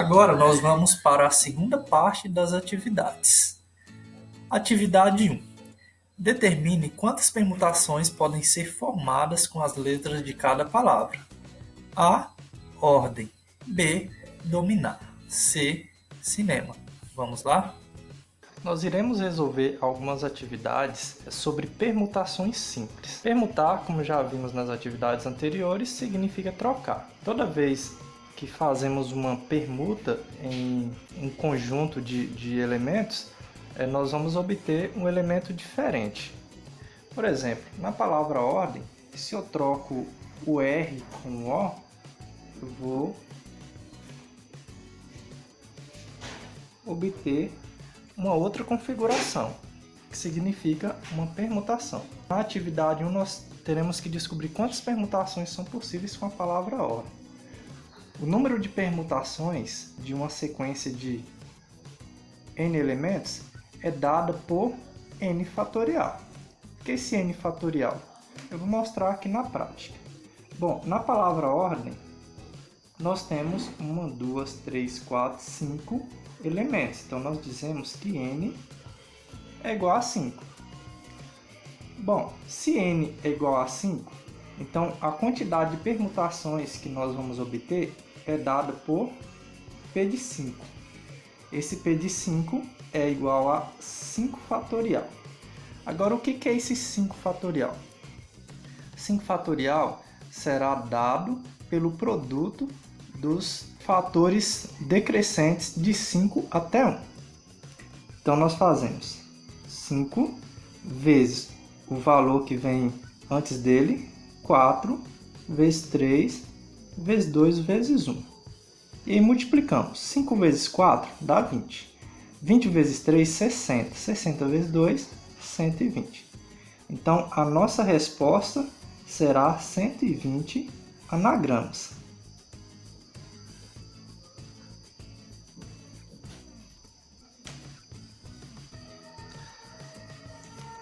Agora nós vamos para a segunda parte das atividades. Atividade 1. Determine quantas permutações podem ser formadas com as letras de cada palavra. A. Ordem. B. Dominar. C. Cinema. Vamos lá? Nós iremos resolver algumas atividades sobre permutações simples. Permutar, como já vimos nas atividades anteriores, significa trocar. Toda vez que fazemos uma permuta em um conjunto de elementos, nós vamos obter um elemento diferente. Por exemplo, na palavra ordem, se eu troco o R com o O, eu vou obter uma outra configuração, que significa uma permutação. Na atividade 1, nós teremos que descobrir quantas permutações são possíveis com a palavra ordem. O número de permutações de uma sequência de n elementos é dado por n fatorial. O que é esse n fatorial? Eu vou mostrar aqui na prática. Bom, na palavra ordem, nós temos 1, 2, 3, 4, 5 elementos. Então, nós dizemos que n é igual a 5. Bom, se n é igual a 5, então a quantidade de permutações que nós vamos obter é dada por p de 5. Esse p de 5 é igual a 5 fatorial. Agora, o que é esse 5 fatorial? 5 fatorial será dado pelo produto dos fatores decrescentes de 5 até 1. Então, nós fazemos 5 vezes o valor que vem antes dele, 4 vezes 3 vezes 2 vezes 1. E aí multiplicamos. 5 vezes 4 dá 20. 20 vezes 3, 60. 60 vezes 2, 120. Então, a nossa resposta será 120 anagramas.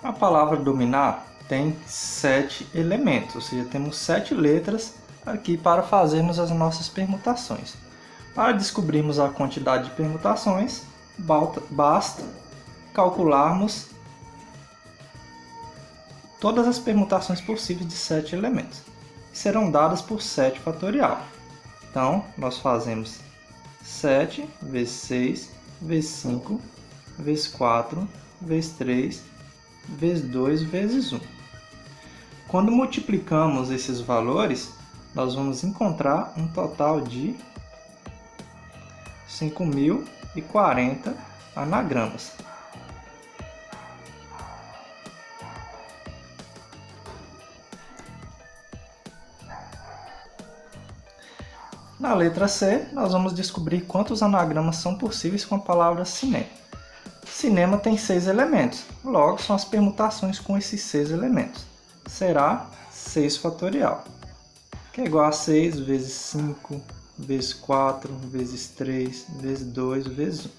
A palavra dominar tem 7 elementos, ou seja, temos 7 letras aqui para fazermos as nossas permutações. Para descobrirmos a quantidade de permutações, basta calcularmos todas as permutações possíveis de 7 elementos. Serão dadas por 7 fatorial. Então, nós fazemos 7 vezes 6 vezes 5 vezes 4 vezes 3 vezes 2 vezes 1. Quando multiplicamos esses valores, nós vamos encontrar um total de 5.040 anagramas. Na letra C, nós vamos descobrir quantos anagramas são possíveis com a palavra cinema. Cinema tem 6 elementos, logo são as permutações com esses 6 elementos. Será 6 fatorial, que é igual a 6 vezes 5 vezes 4 vezes 3 vezes 2 vezes 1.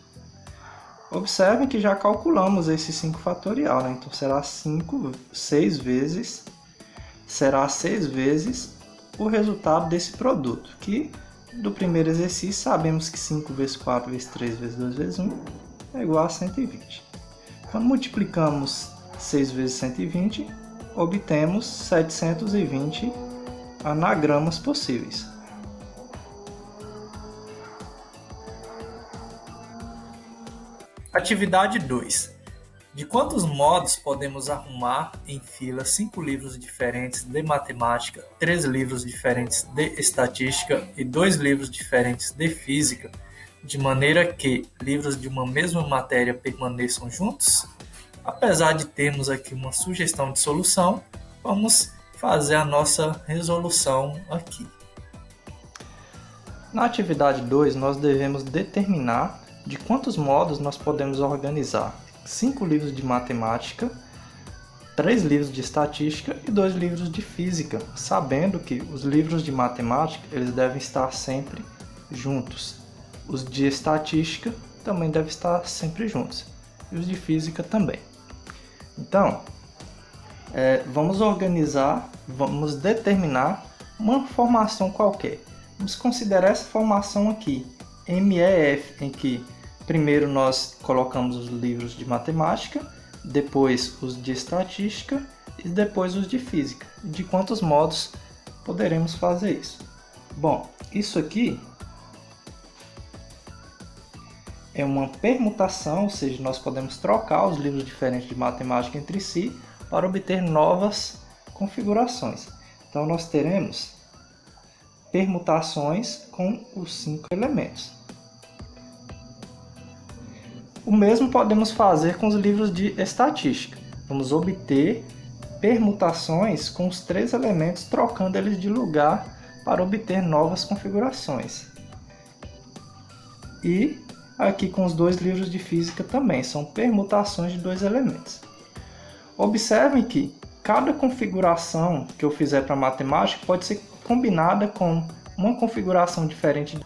Observem que já calculamos esse 5 fatorial, né? Então será 6 vezes o resultado desse produto, que do primeiro exercício sabemos que 5 vezes 4 vezes 3 vezes 2 vezes 1 é igual a 120. Quando multiplicamos 6 vezes 120, obtemos 720 anagramas possíveis. Atividade 2. De quantos modos podemos arrumar em fila 5 livros diferentes de matemática, 3 livros diferentes de estatística e 2 livros diferentes de física, de maneira que livros de uma mesma matéria permaneçam juntos? Apesar de termos aqui uma sugestão de solução, vamos fazer a nossa resolução aqui. Na atividade 2, nós devemos determinar de quantos modos nós podemos organizar 5 livros de matemática, 3 livros de estatística e 2 livros de física, sabendo que os livros de matemática eles devem estar sempre juntos. Os de estatística também devem estar sempre juntos, e os de física também. Então, vamos determinar uma formação qualquer. Vamos considerar essa formação aqui, MEF, em que primeiro nós colocamos os livros de matemática, depois os de estatística e depois os de física. De quantos modos poderemos fazer isso? Bom, isso aqui é uma permutação, ou seja, nós podemos trocar os livros diferentes de matemática entre si para obter novas configurações. Então nós teremos permutações com os 5 elementos. O mesmo podemos fazer com os livros de estatística. Vamos obter permutações com os 3 elementos, trocando eles de lugar para obter novas configurações. E aqui com os 2 livros de física também, são permutações de 2 elementos. Observem que cada configuração que eu fizer para matemática pode ser combinada com uma configuração diferente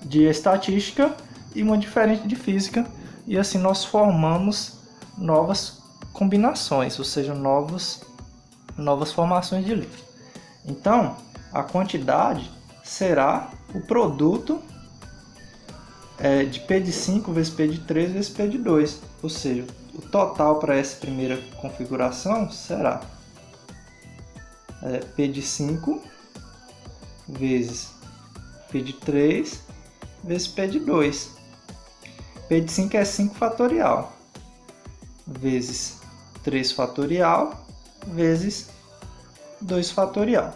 de estatística e uma diferente de física, e assim nós formamos novas combinações, ou seja, novas formações de livros. Então, a quantidade será o produto de P de 5 vezes P de 3 vezes P de 2, ou seja, o total para essa primeira configuração será P de 5 vezes P de 3 vezes P de 2. P de 5 é 5 fatorial, vezes 3 fatorial, vezes 2 fatorial.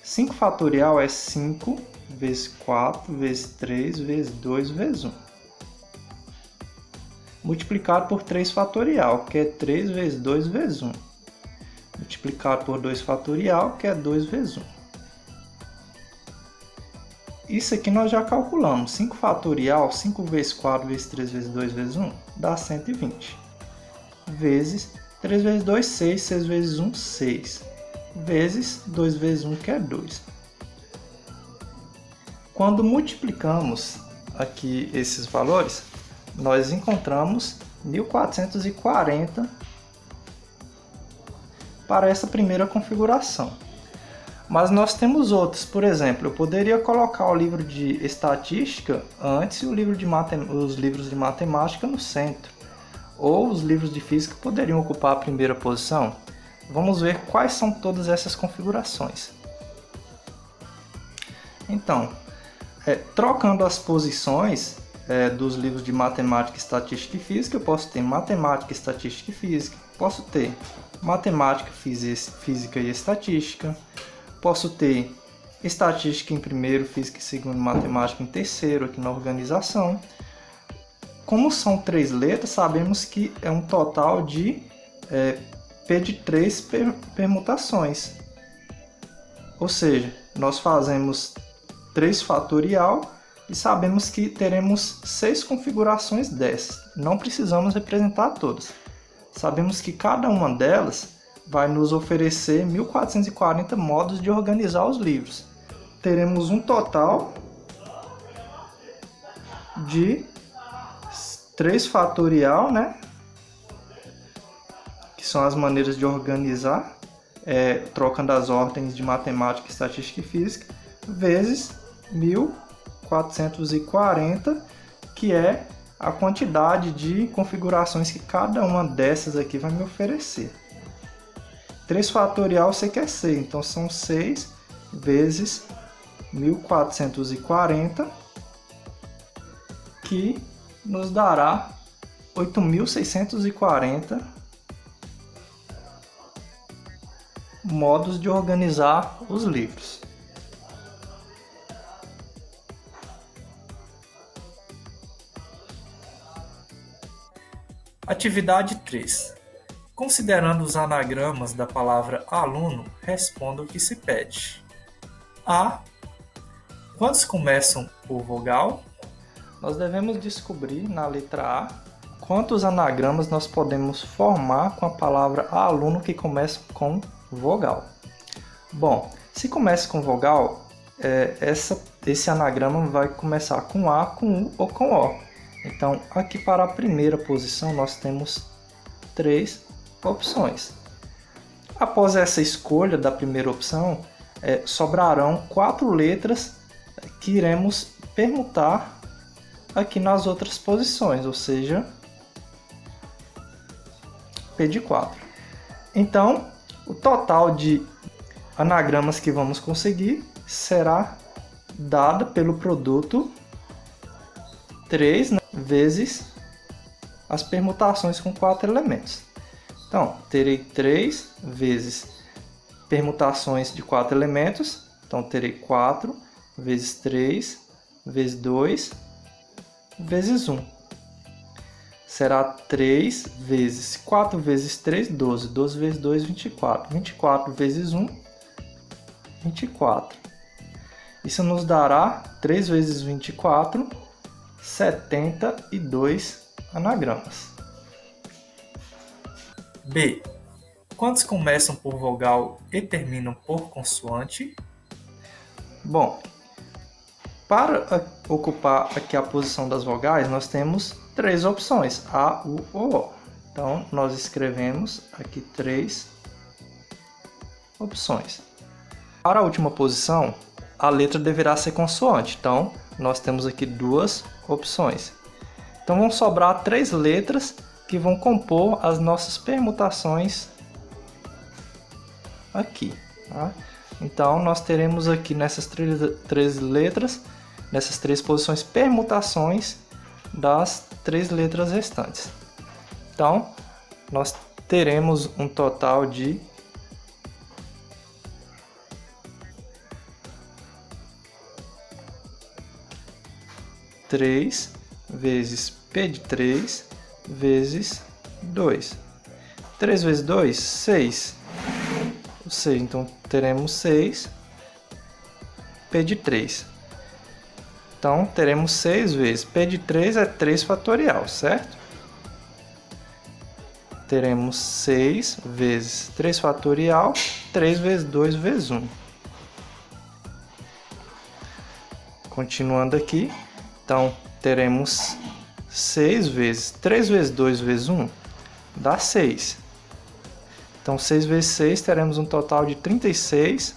5 fatorial é 5 vezes 4, vezes 3, vezes 2, vezes 1. Multiplicado por 3 fatorial, que é 3 vezes 2 vezes 1. Multiplicado por 2 fatorial, que é 2 vezes 1. Isso aqui nós já calculamos. 5 fatorial, 5 vezes 4 vezes 3 vezes 2 vezes 1, dá 120. Vezes 3 vezes 2, 6, 6 vezes 1, 6. Vezes 2 vezes 1, que é 2. Quando multiplicamos aqui esses valores, nós encontramos 1440 para essa primeira configuração. Mas nós temos outros, por exemplo, eu poderia colocar o livro de estatística antes e os livros de matemática no centro. Ou os livros de física poderiam ocupar a primeira posição. Vamos ver quais são todas essas configurações. Então, trocando as posições dos livros de matemática, estatística e física, eu posso ter matemática, estatística e física, posso ter matemática, física e estatística, posso ter estatística em primeiro, física em segundo, matemática em terceiro, aqui na organização. Como são 3 letras, sabemos que é um total de P de 3 permutações. Ou seja, nós fazemos 3 fatorial e sabemos que teremos 6 configurações dessas. Não precisamos representar todas. Sabemos que cada uma delas vai nos oferecer 1440 modos de organizar os livros. Teremos um total de 3 fatorial, né? Que são as maneiras de organizar, trocando as ordens de matemática, estatística e física, vezes 1440, que é a quantidade de configurações que cada uma dessas aqui vai me oferecer. 3 fatorial você quer 6, então são 6 vezes 1440, que nos dará 8.640 modos de organizar os livros. Atividade 3. Considerando os anagramas da palavra aluno, responda o que se pede. A. Quantos começam por vogal? Nós devemos descobrir na letra A quantos anagramas nós podemos formar com a palavra aluno que começa com vogal. Bom, se começa com vogal, esse anagrama vai começar com A, com U ou com O. Então, aqui para a primeira posição, nós temos 3 opções. Após essa escolha da primeira opção, sobrarão 4 letras que iremos permutar aqui nas outras posições, ou seja, P de 4. Então, o total de anagramas que vamos conseguir será dado pelo produto 3, né, vezes as permutações com 4 elementos. Então, terei 3 vezes permutações de 4 elementos. Então, terei 4 vezes 3 vezes 2 vezes 1. Será 3 vezes 4 vezes 3, 12. 12 vezes 2, 24. 24 vezes 1, 24. Isso nos dará 3 vezes 24, 72 anagramas. B. Quantos começam por vogal e terminam por consoante? Bom, para ocupar aqui a posição das vogais, nós temos 3 opções, A, U ou O. Então, nós escrevemos aqui 3 opções. Para a última posição, a letra deverá ser consoante. Então, nós temos aqui 2 opções. Então, vão sobrar 3 letras que vão compor as nossas permutações aqui. Tá? Então, nós teremos aqui nessas 3 letras, nessas 3 posições, permutações das 3 letras restantes. Então, nós teremos um total de 3 vezes P de 3 vezes 2. 3 vezes 2, 6. Ou seja, então teremos 6 P de 3. Então teremos 6 vezes P de 3 é 3 fatorial, certo? Teremos 6 vezes 3 fatorial, 3 vezes 2 vezes 1. Continuando aqui, então teremos 6 vezes 3 vezes 2 vezes 1 dá 6. Então 6 vezes 6 teremos um total de 36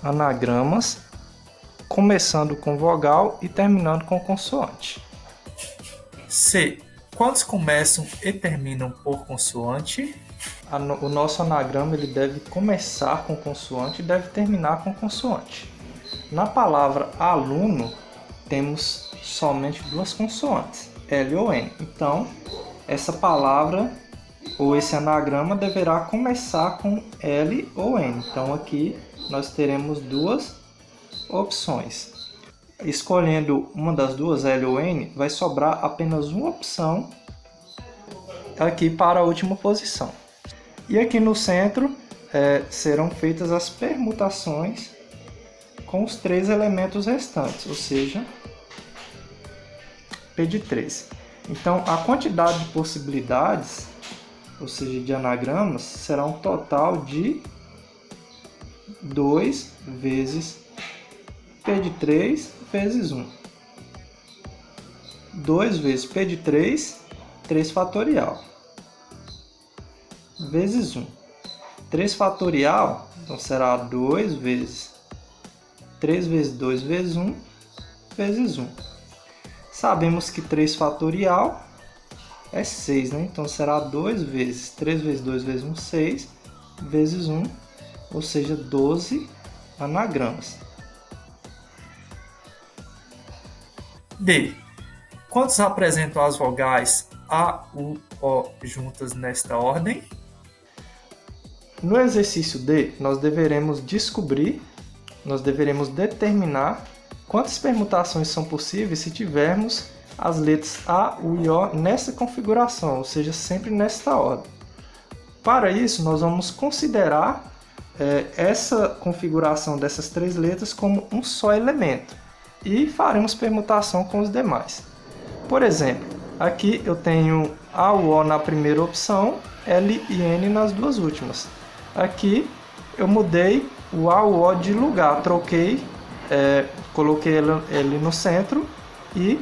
anagramas, começando com vogal e terminando com consoante. C. Quantos começam e terminam por consoante? O nosso anagrama ele deve começar com consoante e deve terminar com consoante. Na palavra aluno, temos somente 2 consoantes, L ou N. Então, essa palavra ou esse anagrama deverá começar com L ou N. Então, aqui nós teremos 2 opções. Escolhendo uma das duas, L ou N, vai sobrar apenas uma opção aqui para a última posição. E aqui no centro serão feitas as permutações com os 3 elementos restantes, ou seja, P de 3. Então, a quantidade de possibilidades, ou seja, de anagramas, será um total de 2 vezes P de 3 vezes 1. 2 vezes P de 3, 3 fatorial, vezes 1. 3 fatorial, então será 2 vezes 3 vezes 2 vezes 1, vezes 1. Sabemos que 3 fatorial é 6, né? Então será 2 vezes 3 vezes 2 vezes 1, 6, vezes 1, ou seja, 12 anagramas. D. Quantos apresentam as vogais A, U, O juntas nesta ordem? No exercício D, nós deveremos determinar quantas permutações são possíveis se tivermos as letras A, U e O nessa configuração, ou seja, sempre nesta ordem. Para isso, nós vamos considerar essa configuração dessas 3 letras como um só elemento e faremos permutação com os demais. Por exemplo, aqui eu tenho A, U, O na primeira opção, L e N nas 2 últimas. Aqui eu mudei o A, U, O de lugar, troquei, coloquei L no centro e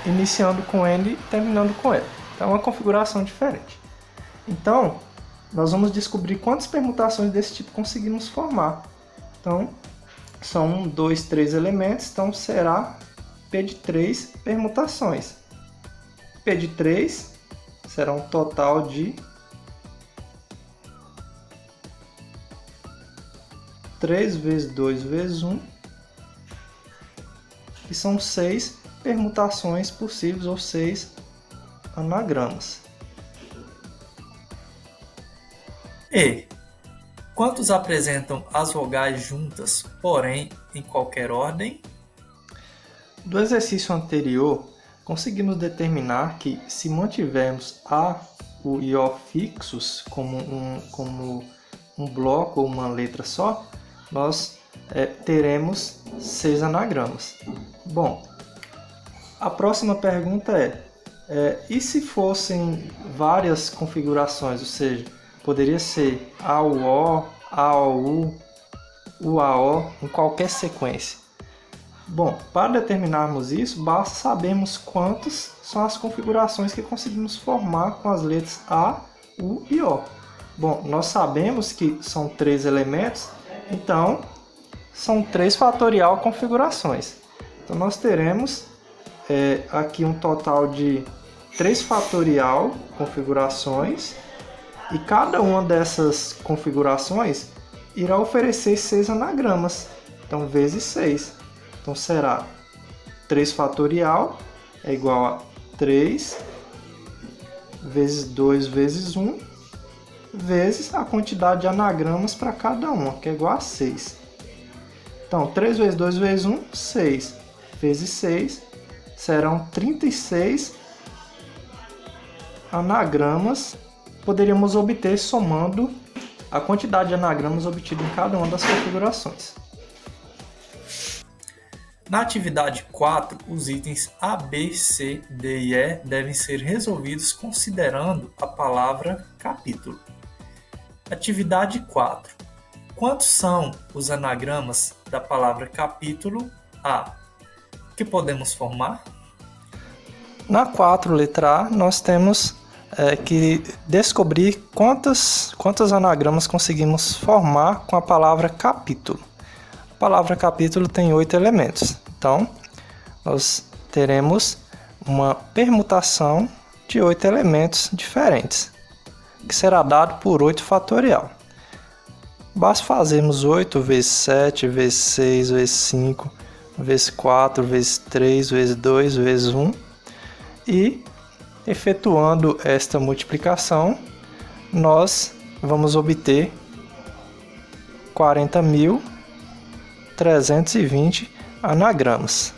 iniciando com N e terminando com L. Então é uma configuração diferente. Então, nós vamos descobrir quantas permutações desse tipo conseguimos formar. Então, São 1, 2, 3 elementos, então será P de 3 permutações. P de 3 será um total de 3 vezes 2 vezes 1, e são 6 permutações possíveis, ou 6 anagramas. E quantos apresentam as vogais juntas, porém em qualquer ordem? Do exercício anterior, conseguimos determinar que, se mantivermos A, U e O fixos como um bloco ou uma letra só, nós teremos 6 anagramas. Bom, a próxima pergunta e se fossem várias configurações, ou seja, poderia ser AUO, AOU, UAO, em qualquer sequência? Bom, para determinarmos isso, basta sabermos quantas são as configurações que conseguimos formar com as letras A, U e O. Bom, nós sabemos que são 3 elementos, então são 3 fatorial configurações. Então nós teremos aqui um total de 3 fatorial configurações, e cada uma dessas configurações irá oferecer 6 anagramas, então vezes 6. Então será 3 fatorial é igual a 3 vezes 2 vezes 1 vezes a quantidade de anagramas para cada uma, que é igual a 6. Então 3 vezes 2 vezes 1, 6 vezes 6 serão 36 anagramas. Poderíamos obter somando a quantidade de anagramas obtida em cada uma das configurações. Na atividade 4, os itens A, B, C, D e E devem ser resolvidos considerando a palavra capítulo. Atividade 4. Quantos são os anagramas da palavra capítulo A? Que podemos formar? Na 4, letra A, nós temos que descobrir quantos anagramas conseguimos formar com a palavra capítulo. A palavra capítulo tem 8 elementos, então nós teremos uma permutação de 8 elementos diferentes, que será dado por 8 fatorial. Basta fazermos 8 vezes 7, vezes 6, vezes 5, vezes 4, vezes 3, vezes 2, vezes 1, e efetuando esta multiplicação, nós vamos obter 40.320 anagramas.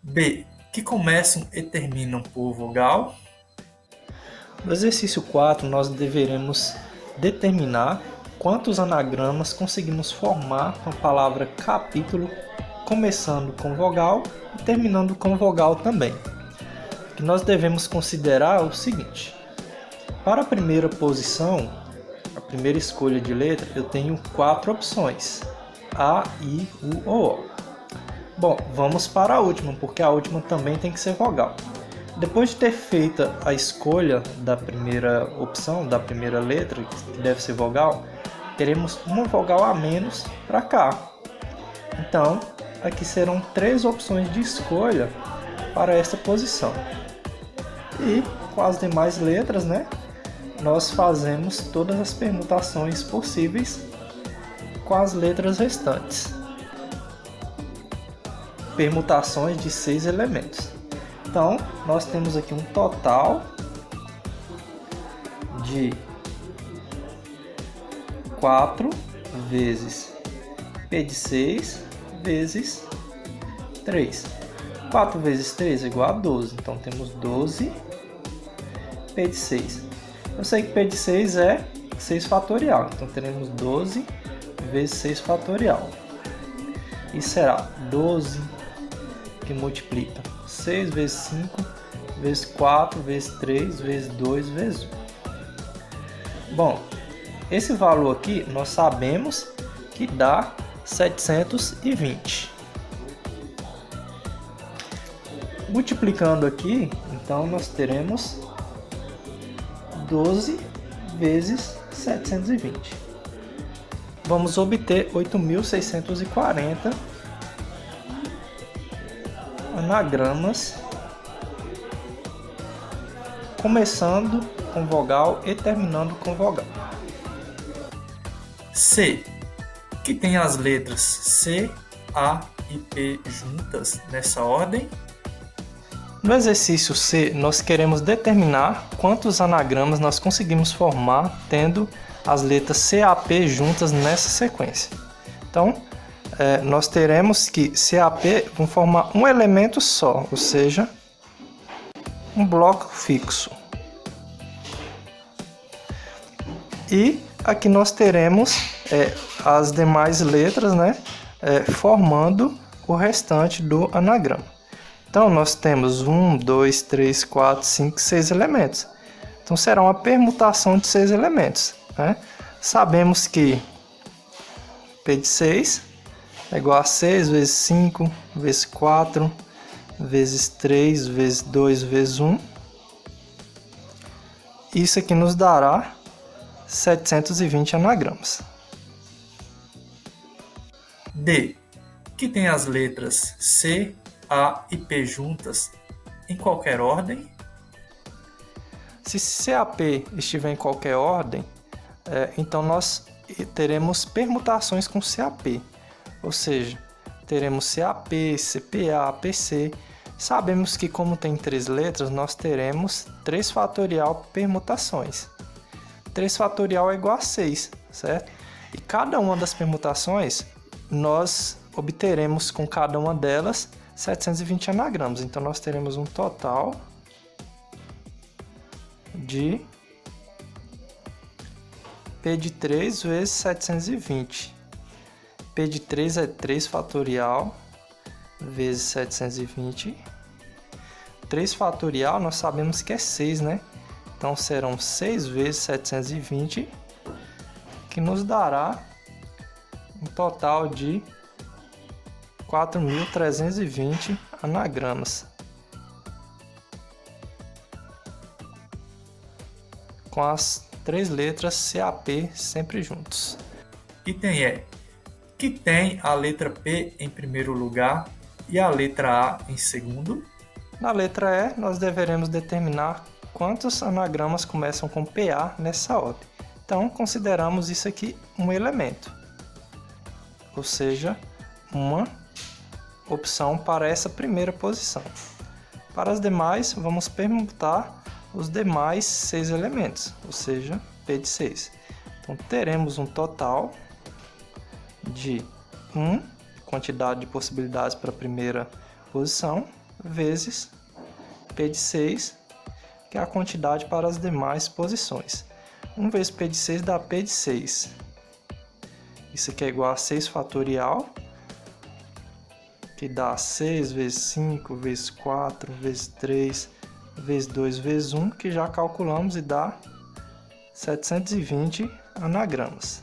B. Que começam e terminam por vogal? No exercício 4, nós deveremos determinar quantos anagramas conseguimos formar com a palavra capítulo, começando com vogal e terminando com vogal também. O que nós devemos considerar é o seguinte: para a primeira posição, a primeira escolha de letra, eu tenho 4 opções: A, I, U ou O. Bom, vamos para a última, porque a última também tem que ser vogal. Depois de ter feita a escolha da primeira opção, da primeira letra, que deve ser vogal, teremos uma vogal a menos para cá. Então, aqui serão 3 opções de escolha para esta posição. E com as demais letras, nós fazemos todas as permutações possíveis com as letras restantes. Permutações de 6 elementos. Então, nós temos aqui um total de 4 vezes P de 6 vezes 3. 4 vezes 3 é igual a 12. Então, temos 12 P de 6. Eu sei que P de 6 é 6 fatorial. Então, teremos 12 vezes 6 fatorial. E será 12 que multiplica 6 vezes 5, vezes 4, vezes 3, vezes 2, vezes 1. Bom, esse valor aqui nós sabemos que dá 720. Multiplicando aqui, então nós teremos 12 vezes 720. Vamos obter 8.640 anagramas, começando com vogal e terminando com vogal. C, que tem as letras C, A e P juntas nessa ordem. No exercício C, nós queremos determinar quantos anagramas nós conseguimos formar tendo as letras CAP juntas nessa sequência. Então, nós teremos que CAP vão formar um elemento só, ou seja, um bloco fixo. E aqui nós teremos as demais letras, né, formando o restante do anagrama. Então, nós temos 1, 2, 3, 4, 5, 6 elementos. Então, será uma permutação de 6 elementos, né? Sabemos que P de 6 é igual a 6 vezes 5, vezes 4, vezes 3, vezes 2, vezes 1. Isso aqui nos dará 720 anagramas. D, que tem as letras C, A e P juntas em qualquer ordem. Se CAP estiver em qualquer ordem, então nós teremos permutações com CAP, ou seja, teremos CAP, CPA, PC. Sabemos que como tem 3 letras, nós teremos 3 fatorial permutações. 3 fatorial é igual a 6, certo? E cada uma das permutações, nós obteremos com cada uma delas 720 anagramas. Então, nós teremos um total de P de 3 vezes 720. P de 3 é 3 fatorial vezes 720. 3 fatorial nós sabemos que é 6, né? Então, serão 6 vezes 720, que nos dará um total de 4.320 anagramas. Com as 3 letras CAP sempre juntos. Item E, que tem a letra P em primeiro lugar e a letra A em segundo. Na letra E, nós deveremos determinar quantos anagramas começam com PA nessa ordem. Então, consideramos isso aqui um elemento, ou seja, uma opção para essa primeira posição. Para as demais, vamos permutar os demais 6 elementos, ou seja, P de 6. Então, teremos um total de 1, quantidade de possibilidades para a primeira posição, vezes P de 6, que é a quantidade para as demais posições. 1 vezes P de 6 dá P de 6. Isso aqui é igual a 6 fatorial, que dá 6 vezes 5, vezes 4, vezes 3, vezes 2, vezes 1, que já calculamos e dá 720 anagramas.